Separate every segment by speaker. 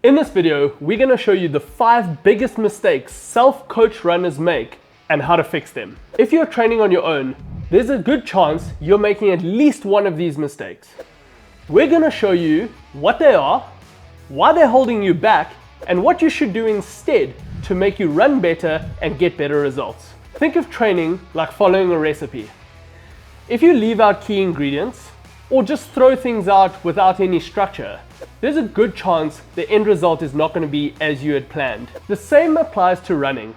Speaker 1: In this video, we're going to show you the 5 biggest mistakes self-coach runners make and how to fix them. If you're training on your own, there's a good chance you're making at least one of these mistakes. We're going to show you what they are, why they're holding you back, and what you should do instead to make you run better and get better results. Think of training like following a recipe. If you leave out key ingredients, or just throw things out without any structure, there's a good chance the end result is not going to be as you had planned. The same applies to running.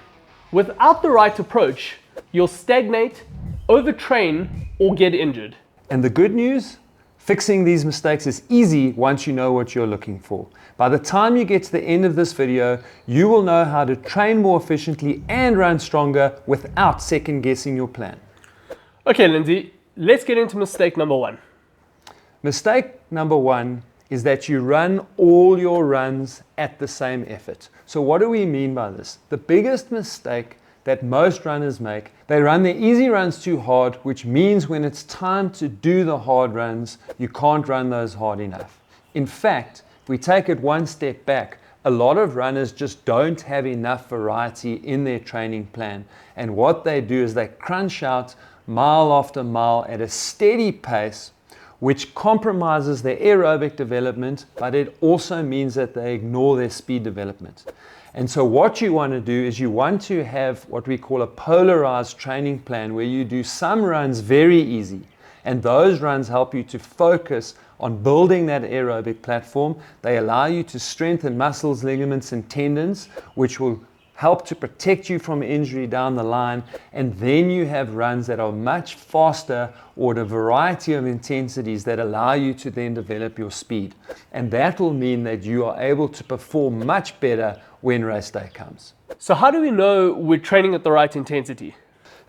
Speaker 1: Without the right approach, you'll stagnate, overtrain, or get injured.
Speaker 2: And the good news? Fixing these mistakes is easy once you know what you're looking for. By the time you get to the end of this video, you will know how to train more efficiently and run stronger without second guessing your plan.
Speaker 1: Okay, Lindsay, let's get into mistake number 1.
Speaker 2: Mistake number 1 is that you run all your runs at the same effort. So what do we mean by this? The biggest mistake that most runners make, they run their easy runs too hard, which means when it's time to do the hard runs, you can't run those hard enough. In fact, if we take it one step back, a lot of runners just don't have enough variety in their training plan. And what they do is they crunch out mile after mile at a steady pace, which compromises their aerobic development, but it also means that they ignore their speed development. And so what you want to do is you want to have what we call a polarized training plan, where you do some runs very easy, and those runs help you to focus on building that aerobic platform. They allow you to strengthen muscles, ligaments, and tendons, which will help to protect you from injury down the line. And then you have runs that are much faster or a variety of intensities that allow you to then develop your speed. And that will mean that you are able to perform much better when race day comes.
Speaker 1: So how do we know we're training at the right intensity?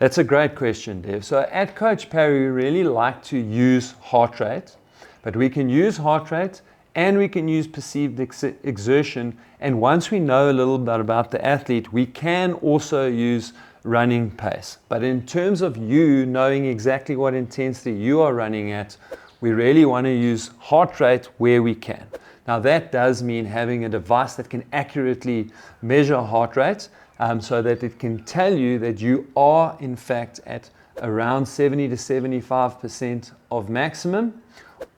Speaker 2: That's a great question, Dev. So at Coach Parry, we really like to use heart rate, but we can use heart rate and we can use perceived exertion. And once we know a little bit about the athlete, we can also use running pace. But in terms of you knowing exactly what intensity you are running at, we really want to use heart rate where we can. Now that does mean having a device that can accurately measure heart rate, so that it can tell you that you are in fact at around 70 to 75% of maximum,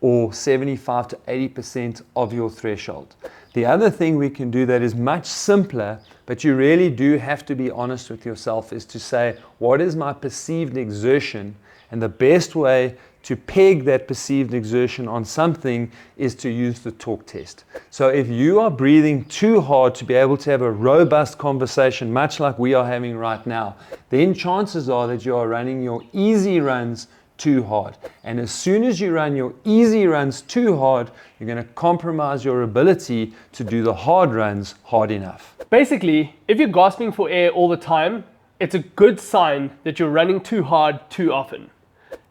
Speaker 2: or 75 to 80% of your threshold. The other thing we can do that is much simpler, but you really do have to be honest with yourself, is to say, what is my perceived exertion? And the best way to peg that perceived exertion on something is to use the talk test. So if you are breathing too hard to be able to have a robust conversation, much like we are having right now, then chances are that you are running your easy runs too hard. And as soon as you run your easy runs too hard, you're going to compromise your ability to do the hard runs hard enough.
Speaker 1: Basically, if you're gasping for air all the time, it's a good sign that you're running too hard too often.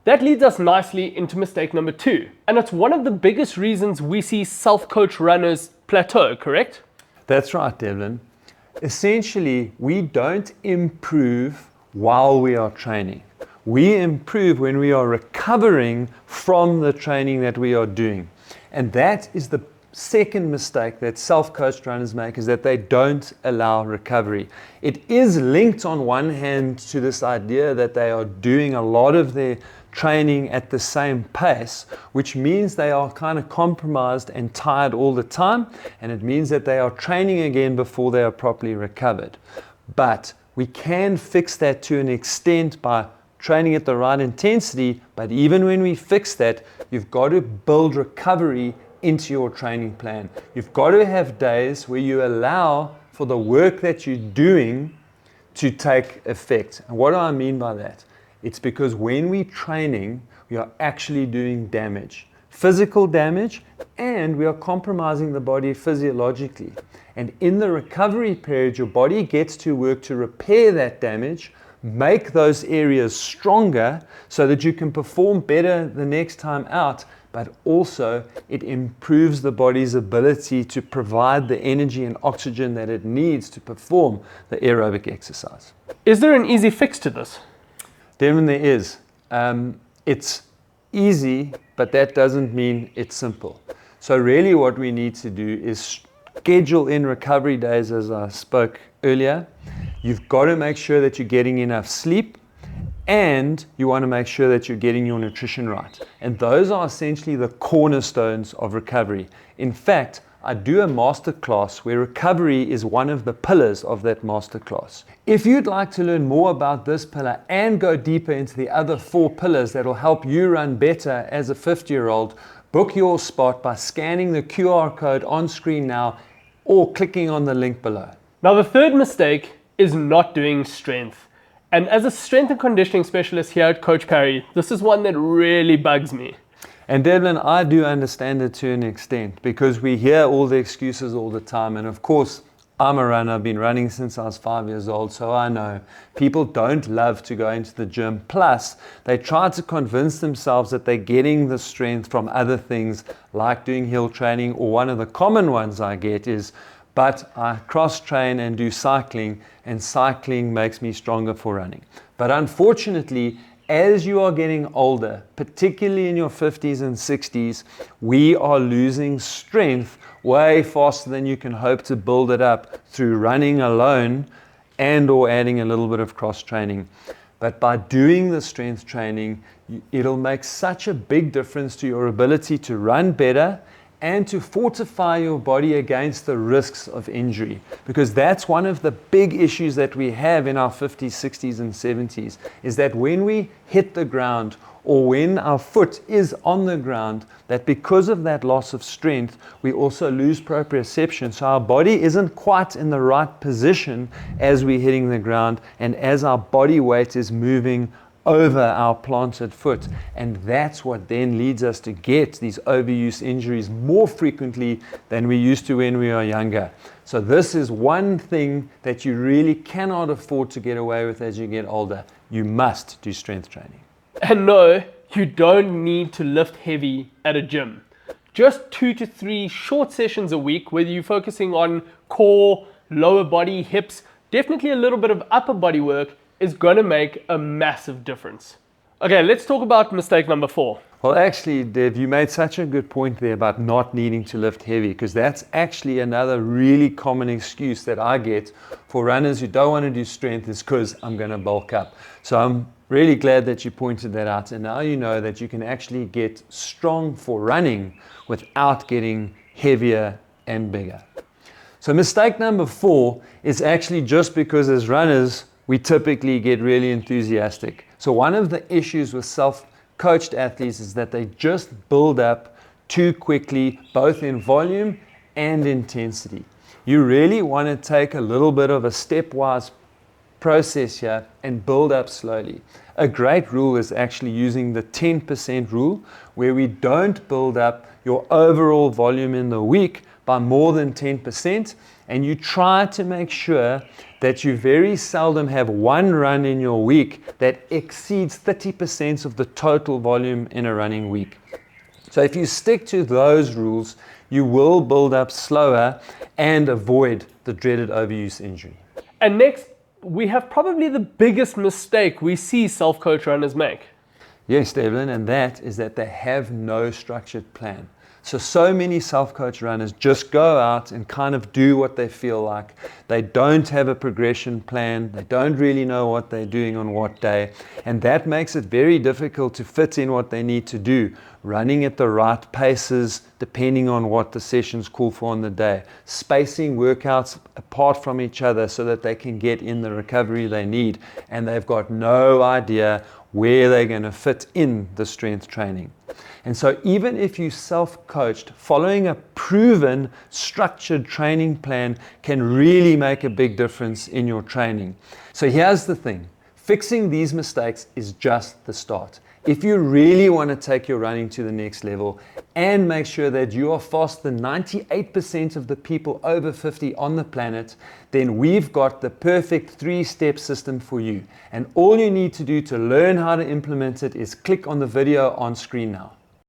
Speaker 1: That leads us nicely into mistake number 2. And it's one of the biggest reasons we see self-coach runners plateau, correct?
Speaker 2: That's right, Devlin. Essentially, we don't improve while we are training. We improve when we are recovering from the training that we are doing. And that is the second mistake that self-coached runners make, is that they don't allow recovery. It is linked on one hand to this idea that they are doing a lot of their training at the same pace, which means they are kind of compromised and tired all the time, and it means that they are training again before they are properly recovered. But we can fix that to an extent by training at the right intensity, but even when we fix that, you've got to build recovery into your training plan. You've got to have days where you allow for the work that you're doing to take effect. And what do I mean by that? It's because when we're training, we are actually doing damage, physical damage, and we are compromising the body physiologically. And in the recovery period, your body gets to work to repair that damage, make those areas stronger so that you can perform better the next time out, but also it improves the body's ability to provide the energy and oxygen that it needs to perform the aerobic exercise.
Speaker 1: Is there an easy fix to this?
Speaker 2: Devin, there is. It's easy, but that doesn't mean it's simple. So really what we need to do is schedule in recovery days, as I spoke earlier. You've got to make sure that you're getting enough sleep, and you want to make sure that you're getting your nutrition right. And those are essentially the cornerstones of recovery. In fact, I do a masterclass where recovery is one of the pillars of that masterclass. If you'd like to learn more about this pillar and go deeper into the other 4 pillars that will help you run better as a 50-year-old, book your spot by scanning the QR code on screen now or clicking on the link below.
Speaker 1: Now, the third mistake is not doing strength. And as a strength and conditioning specialist here at Coach Parry, this is one that really bugs me.
Speaker 2: And Devlin, I do understand it to an extent because we hear all the excuses all the time. And of course, I'm a runner. I've been running since I was 5 years old, so I know people don't love to go into the gym. Plus, they try to convince themselves that they're getting the strength from other things like doing hill training, or one of the common ones I get is, but I cross-train and do cycling, and cycling makes me stronger for running. But unfortunately, as you are getting older, particularly in your 50s and 60s, we are losing strength way faster than you can hope to build it up through running alone and or adding a little bit of cross-training. But by doing the strength training, it'll make such a big difference to your ability to run better and to fortify your body against the risks of injury. Because that's one of the big issues that we have in our 50s, 60s, and 70s, is that when we hit the ground or when our foot is on the ground, that because of that loss of strength, we also lose proprioception. So our body isn't quite in the right position as we're hitting the ground and as our body weight is moving over our planted foot, and that's what then leads us to get these overuse injuries more frequently than we used to when we were younger. So this is one thing that you really cannot afford to get away with as you get older. You must do strength training.
Speaker 1: And no, you don't need to lift heavy at a gym. Just 2 to 3 short sessions a week, whether you're focusing on core, lower body, hips, definitely a little bit of upper body work, is going to make a massive difference. Okay, let's talk about mistake number 4.
Speaker 2: Well, actually, Dev, you made such a good point there about not needing to lift heavy, because that's actually another really common excuse that I get for runners who don't want to do strength is because I'm going to bulk up. So I'm really glad that you pointed that out, and now you know that you can actually get strong for running without getting heavier and bigger. So mistake number 4 is actually just because as runners, we typically get really enthusiastic. So one of the issues with self-coached athletes is that they just build up too quickly, both in volume and intensity. You really want to take a little bit of a stepwise process here and build up slowly. A great rule is actually using the 10% rule, where we don't build up your overall volume in the week by more than 10%, and you try to make sure that you very seldom have one run in your week that exceeds 30% of the total volume in a running week. So if you stick to those rules, you will build up slower and avoid the dreaded overuse injury.
Speaker 1: And next, we have probably the biggest mistake we see self-coach runners make.
Speaker 2: Yes, Devlin, and that is that they have no structured plan. So many self-coach runners just go out and kind of do what they feel like. They don't have a progression plan. They don't really know what they're doing on what day. And that makes it very difficult to fit in what they need to do, running at the right paces depending on what the sessions call for on the day, spacing workouts apart from each other so that they can get in the recovery they need. And they've got no idea where they're going to fit in the strength training. And so even if you self-coached, following a proven structured training plan can really make a big difference in your training. So here's the thing, fixing these mistakes is just the start. If you really want to take your running to the next level and make sure that you are faster than 98% of the people over 50 on the planet, then we've got the perfect 3-step system for you. And all you need to do to learn how to implement it is click on the video on screen now.